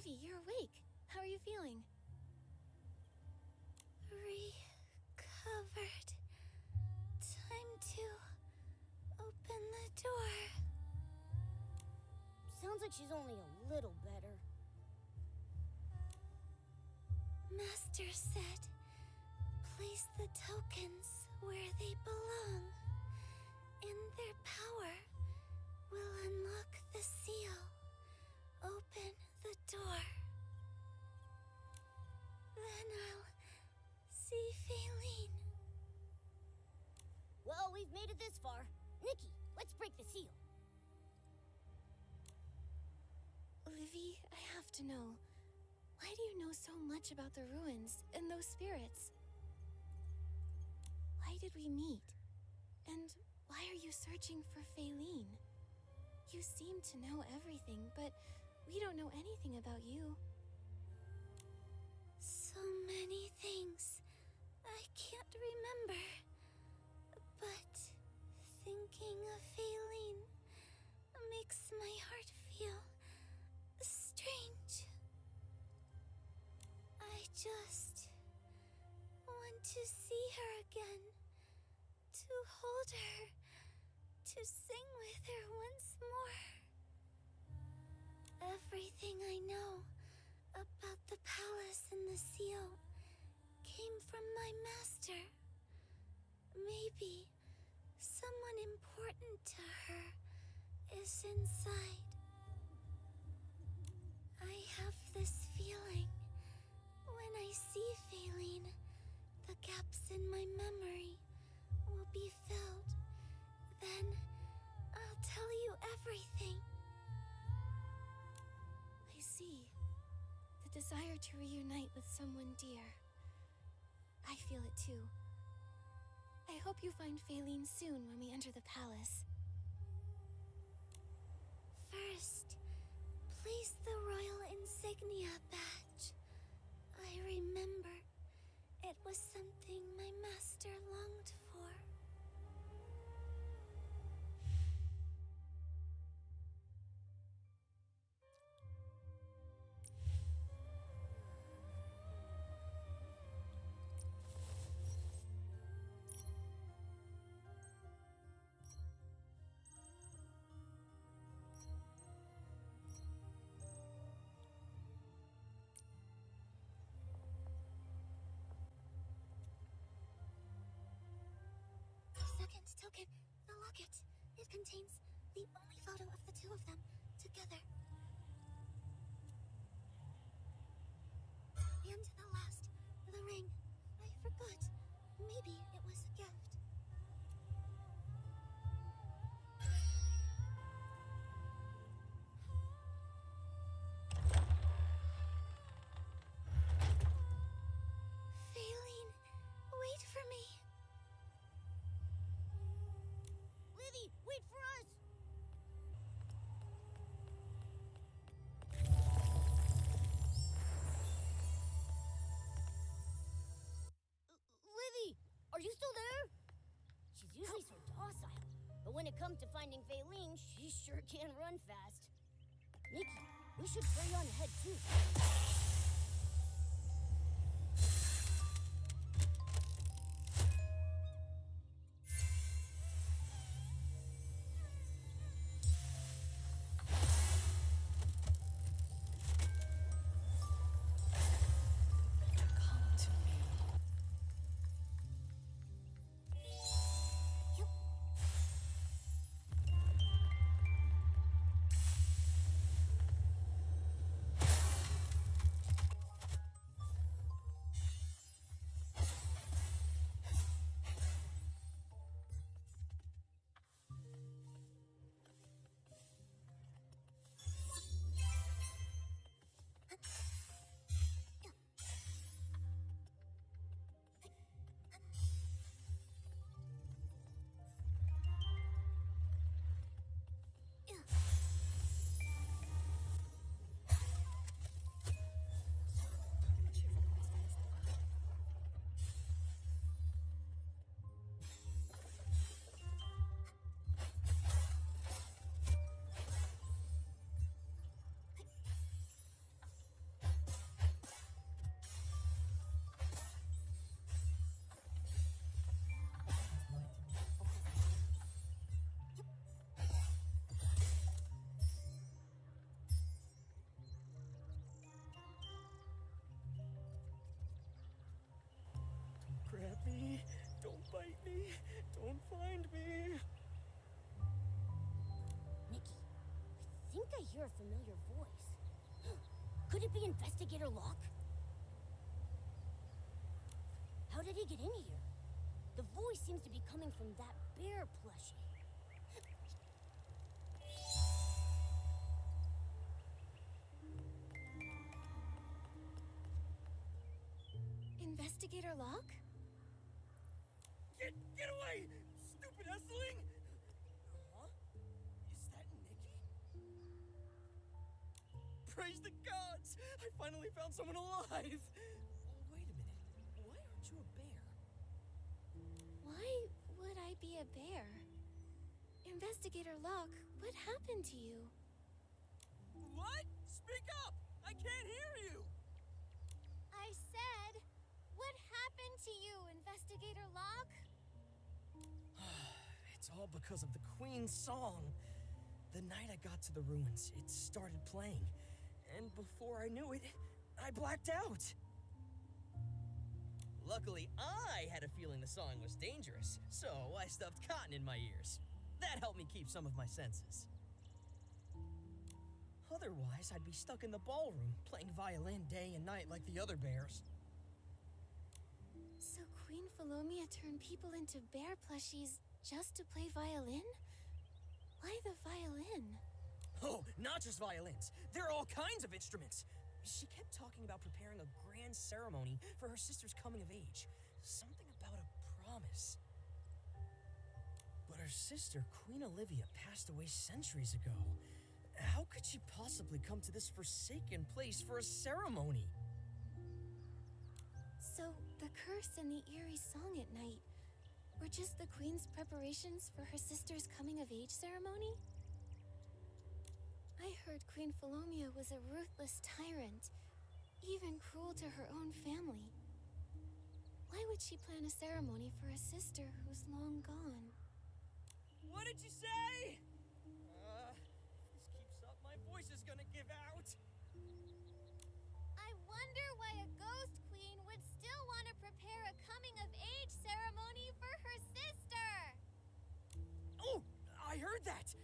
Ivy, you're awake. How are you feeling? Recovered. Time to open the door. Sounds like she's only a little better. Master said, place the tokens where they belong, and their power will unlock the seal. Open the door. Then I'll see Faylene. Well, we've made it this far. Nikki, let's break the seal. Livy, I have to know. Why do you know so much about the ruins and those spirits? Why did we meet? And why are you searching for Faylene? You seem to know everything, but we don't know anything about you. So many things I can't remember. But thinking of Faylene makes my heart feel strange. I just want to see her again, to hold her, to sing with her once more. Everything I know about the palace and the seal came from my master. Maybe someone important to her is inside. I have this feeling when I see Faylene, the gaps in my memory will be filled. Then I'll tell you everything. I see. The desire to reunite with someone dear. I feel it too. I hope you find Faylene soon when we enter the palace. First, place the royal insignia badge. I remember it was something my master longed for. Second token, the locket. It contains the only photo of the two of them together. And the last, the ring. I forgot. Maybe it was a gift. Faylene, wait for me. Livy, wait for us! Livy, are you still there? She's usually so docile, but when it comes to finding Faylene, she sure can run fast. Nikki, we should hurry on ahead too. find me. Nikki, I think I hear a familiar voice. Could it be Investigator Locke? How did he get in here? The voice seems to be coming from that bear plushie. Investigator Locke? Get away! Stupid Essling! Huh? Is that Nikki? Praise the gods! I finally found someone alive! Wait a minute. Why aren't you a bear? Why would I be a bear? Investigator Locke, what happened to you? What? Speak up! I can't hear you! I said, what happened to you, Investigator Locke? It's all because of the Queen's song. The night I got to the ruins, it started playing. And before I knew it, I blacked out. Luckily, I had a feeling the song was dangerous, so I stuffed cotton in my ears. That helped me keep some of my senses. Otherwise, I'd be stuck in the ballroom, playing violin day and night like the other bears. So Queen Philomia turned people into bear plushies just to play violin? Why the violin? Oh, not just violins. There are all kinds of instruments. She kept talking about preparing a grand ceremony for her sister's coming of age. Something about a promise. But her sister, Queen Olivia, passed away centuries ago. How could she possibly come to this forsaken place for a ceremony? So the curse and the eerie song at night were just the Queen's preparations for her sister's coming of age ceremony? I heard Queen Philomia was a ruthless tyrant, even cruel to her own family. Why would she plan a ceremony for a sister who's long gone? What did you say? If this keeps up, my voice is gonna give out. I wonder why a ghost queen would still want to prepare a coming of age ceremony for her sister. Oh, I heard that.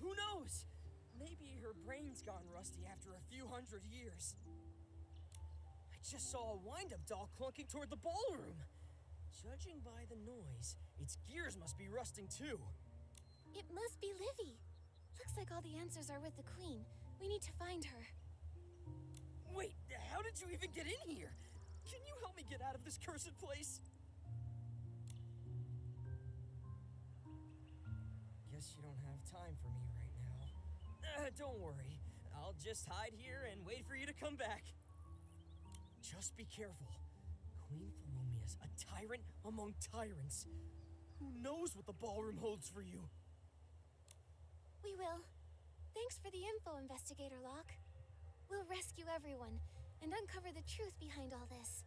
Who knows? Maybe her brain's gone rusty after a few hundred years. I just saw a wind-up doll clunking toward the ballroom. Judging by the noise, its gears must be rusting too. It must be Livy. Looks like all the answers are with the Queen. We need to find her. Wait, how did you even get in here? Can you help me get out of this cursed place? Guess you don't have time for me right now. Don't worry. I'll just hide here and wait for you to come back. Just be careful. Queen Philomea's a tyrant among tyrants. Who knows what the ballroom holds for you? We will. Thanks for the info, Investigator Locke. We'll rescue everyone and uncover the truth behind all this.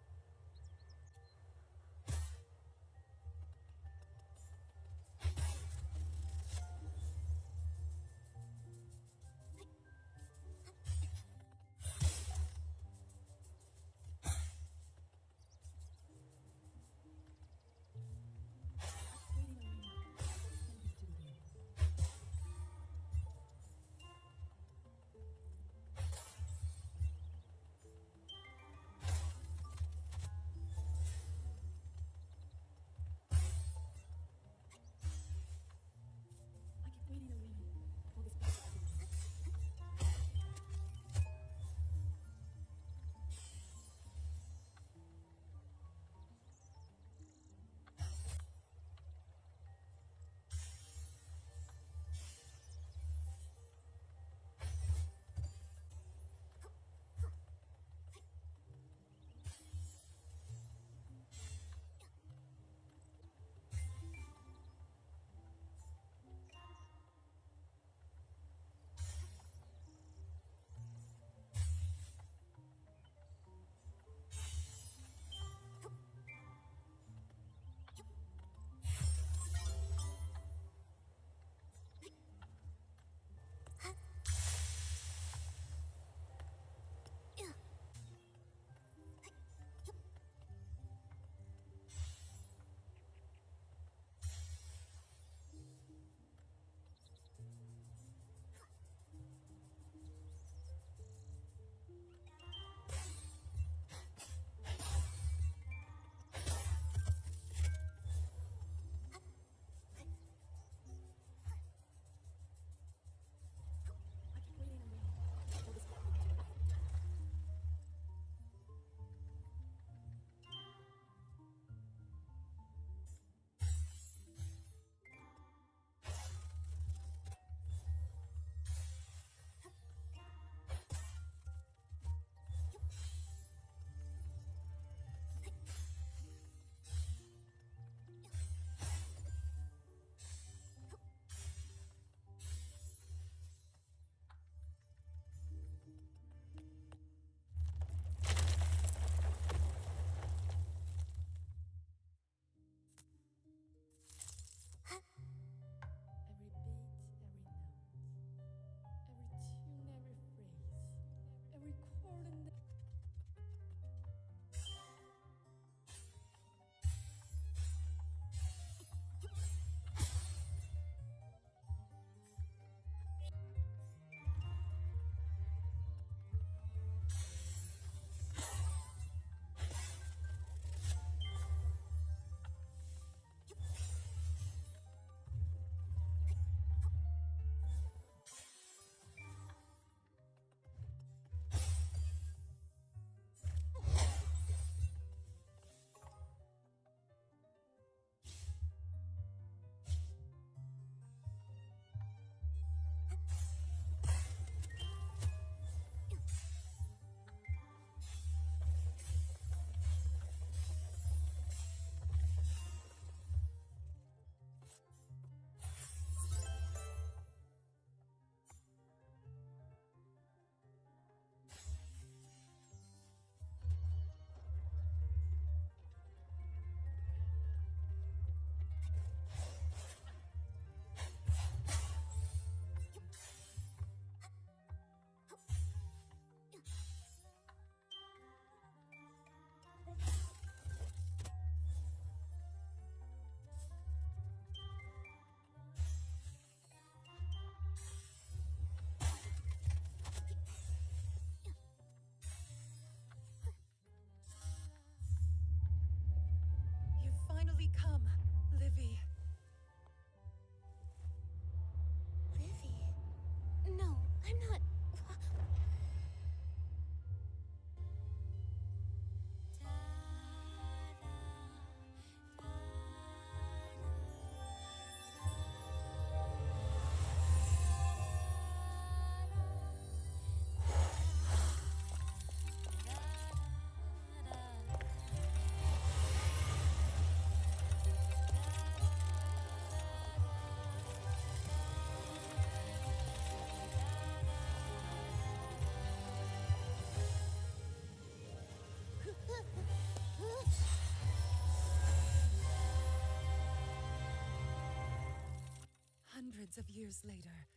Hundreds of years later,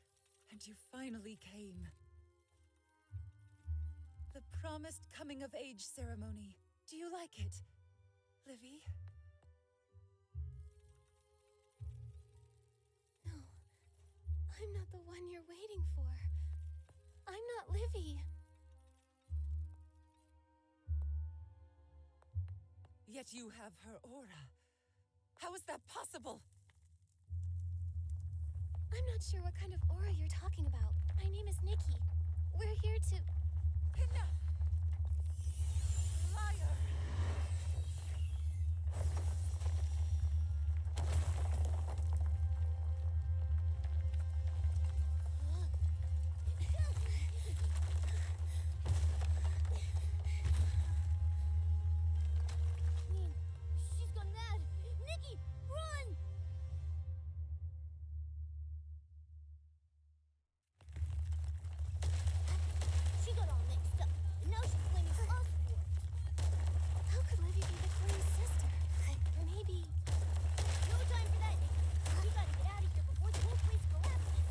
and you finally came. The promised coming-of-age ceremony. Do you like it, Livy? No, I'm not the one you're waiting for. I'm not Livy. Yet you have her aura. How is that possible? I'm not sure what kind of aura you're talking about. My name is Nikki. We're here to... Enough! Liar! She's gone mad! Nikki, run! She got all mixed up, and now she's blaming us for it. How could Livy be the queen's sister? Maybe... No time for that, Nikki. We gotta get out of here before the whole place collapses.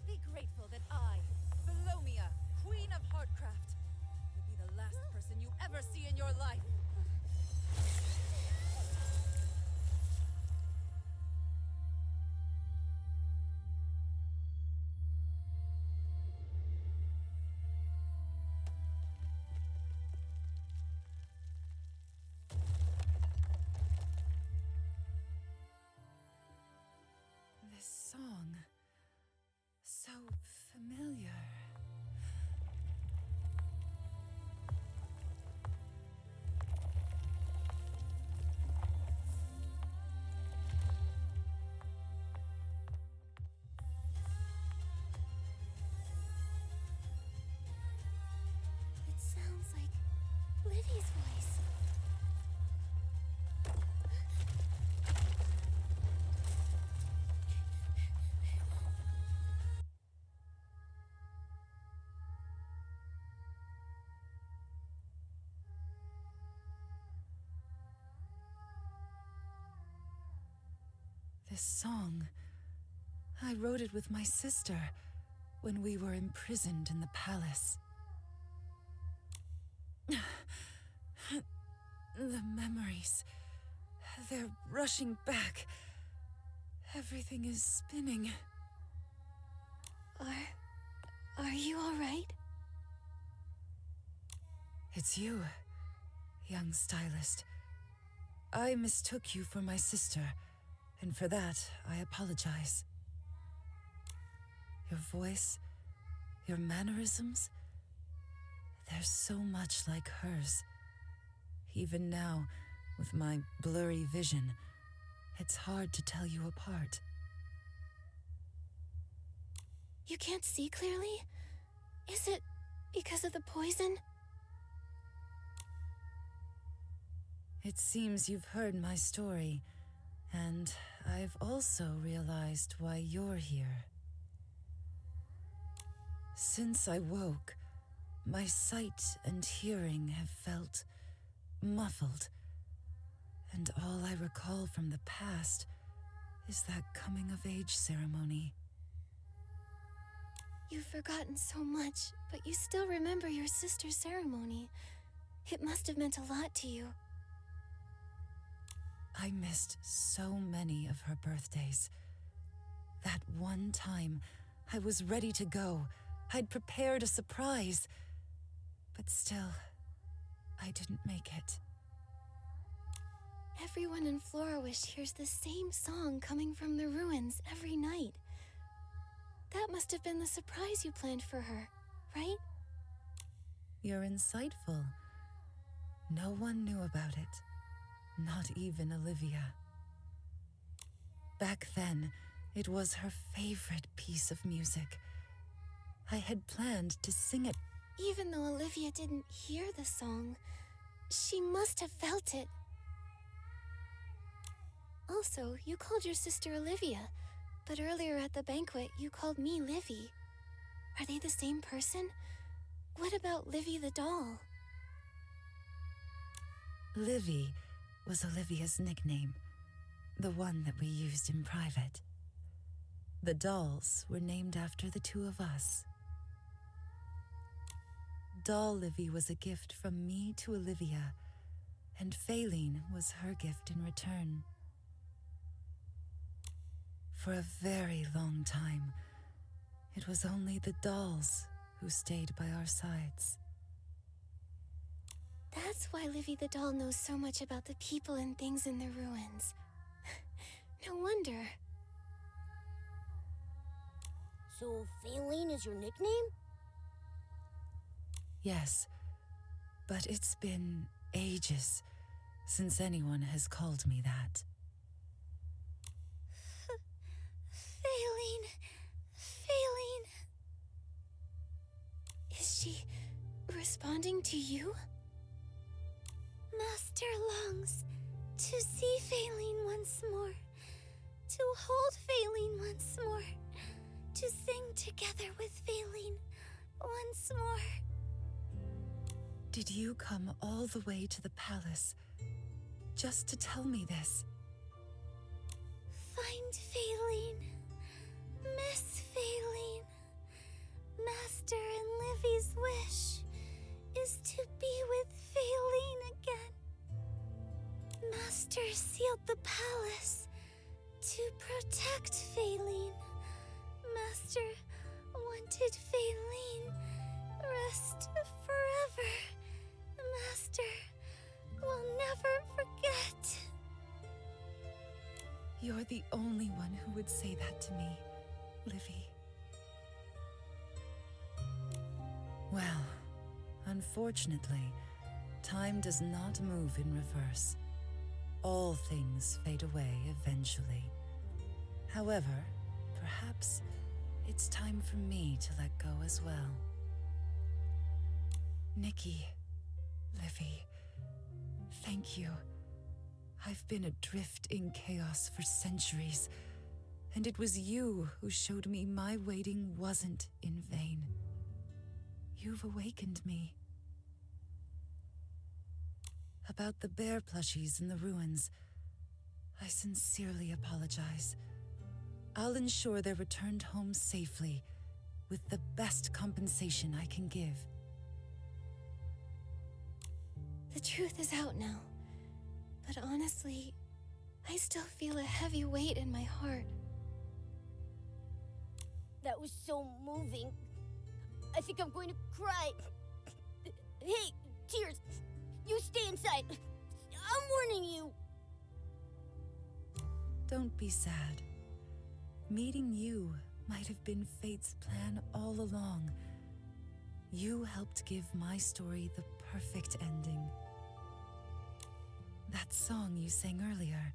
Be grateful that I, Philomia, Queen of Heartcraft, will be the last person you ever see in your life. This song, so familiar. It sounds like Livy's voice. This song, I wrote it with my sister when we were imprisoned in the palace. The memories, they're rushing back. Everything is spinning. Are you all right? It's you, young stylist. I mistook you for my sister, and for that, I apologize. Your voice, your mannerisms, they're so much like hers. Even now, with my blurry vision, it's hard to tell you apart. You can't see clearly? Is it because of the poison? It seems you've heard my story, and I've also realized why you're here. Since I woke, my sight and hearing have felt muffled, and all I recall from the past is that coming-of-age ceremony. You've forgotten so much, but you still remember your sister's ceremony. It must have meant a lot to you. I missed so many of her birthdays. That one time, I was ready to go. I'd prepared a surprise. But still, I didn't make it. Everyone in Florawish hears the same song coming from the ruins every night. That must have been the surprise you planned for her, right? You're insightful. No one knew about it. not even Olivia. Back then, it was her favorite piece of music. I had planned to sing it. Even though Olivia didn't hear the song, she must have felt it. Also, you called your sister Olivia, but earlier at the banquet, you called me Livy. Are they the same person? What about Livy the doll? Livy was Olivia's nickname, the one that we used in private. The dolls were named after the two of us. Doll Livy was a gift from me to Olivia, and Faline was her gift in return. For a very long time, it was only the dolls who stayed by our sides. That's why Livy the doll knows so much about the people and things in the ruins. No wonder. So, Faline is your nickname? Yes, but it's been ages since anyone has called me that. Faline. Faline. Is she responding to you? Master longs to see Faline once more, to hold Faline once more, to sing together with Faline once more. Did you come all the way to the palace just to tell me this? Find Faline. Miss Faline. Master and Livy's wish is to be with Faline again. Master sealed the palace to protect Faline. Master wanted Faline rest forever. Master will never forget. You're the only one who would say that to me, Livy. Well, unfortunately, time does not move in reverse. All things fade away eventually. However, perhaps it's time for me to let go as well. Nikki, Livy, thank you. I've been adrift in chaos for centuries, and it was you who showed me my waiting wasn't in vain. You've awakened me. About the bear plushies in the ruins, I sincerely apologize. I'll ensure they're returned home safely, with the best compensation I can give. The truth is out now. But honestly, I still feel a heavy weight in my heart. That was so moving. I think I'm going to cry. Hey, Tears, you stay inside. I'm warning you. Don't be sad. Meeting you might have been fate's plan all along. You helped give my story the perfect ending. That song you sang earlier,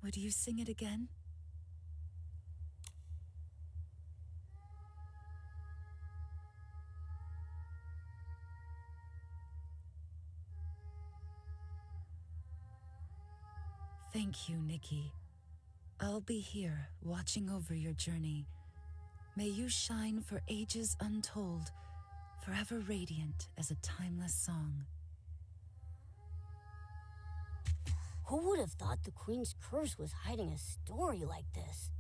would you sing it again? Thank you, Nikki. I'll be here, watching over your journey. May you shine for ages untold, forever radiant as a timeless song. Who would have thought the Queen's curse was hiding a story like this?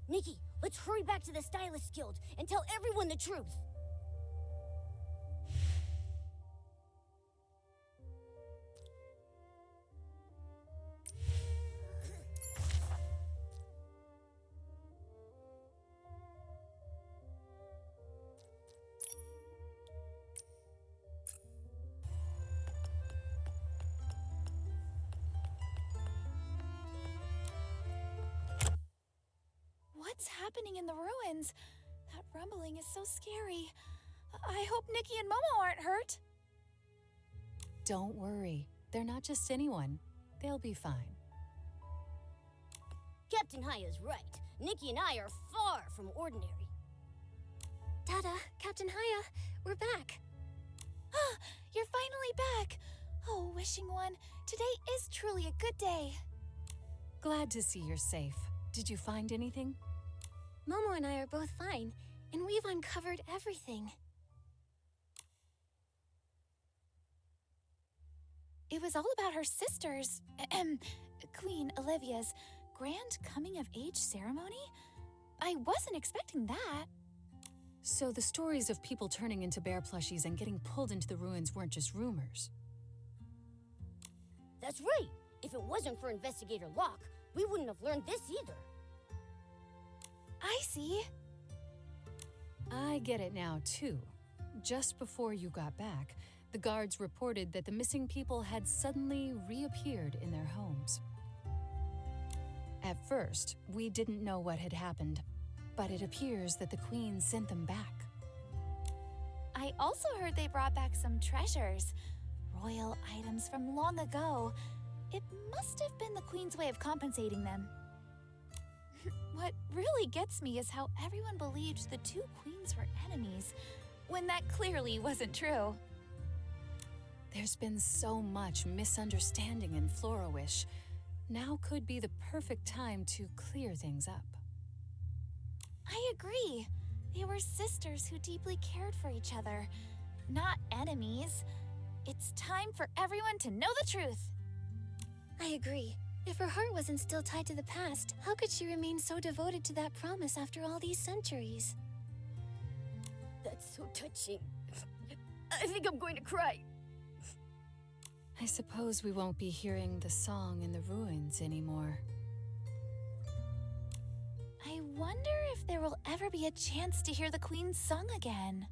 Nikki, let's hurry back to the Stylist Guild and tell everyone the truth. What's happening in the ruins? That rumbling is so scary. I hope Nikki and Momo aren't hurt. Don't worry. They're not just anyone. They'll be fine. Captain Haya's right. Nikki and I are far from ordinary. Dada, Captain Haya, we're back. Ah, you're finally back. Oh, Wishing One, today is truly a good day. Glad to see you're safe. Did you find anything? Momo and I are both fine, and we've uncovered everything. It was all about her sister's, Queen Olivia's, grand coming-of-age ceremony? I wasn't expecting that. So the stories of people turning into bear plushies and getting pulled into the ruins weren't just rumors. That's right. If it wasn't for Investigator Locke, we wouldn't have learned this either. I see. I get it now, too. Just before you got back, the guards reported that the missing people had suddenly reappeared in their homes. At first, we didn't know what had happened, but it appears that the Queen sent them back. I also heard they brought back some treasures. Royal items from long ago. It must have been the Queen's way of compensating them. What really gets me is how everyone believed the two queens were enemies, when that clearly wasn't true. There's been so much misunderstanding in Florawish. Now could be the perfect time to clear things up. I agree. They were sisters who deeply cared for each other, not enemies. It's time for everyone to know the truth. I agree. If her heart wasn't still tied to the past, how could she remain so devoted to that promise after all these centuries? That's so touching. I think I'm going to cry. I suppose we won't be hearing the song in the ruins anymore. I wonder if there will ever be a chance to hear the Queen's song again.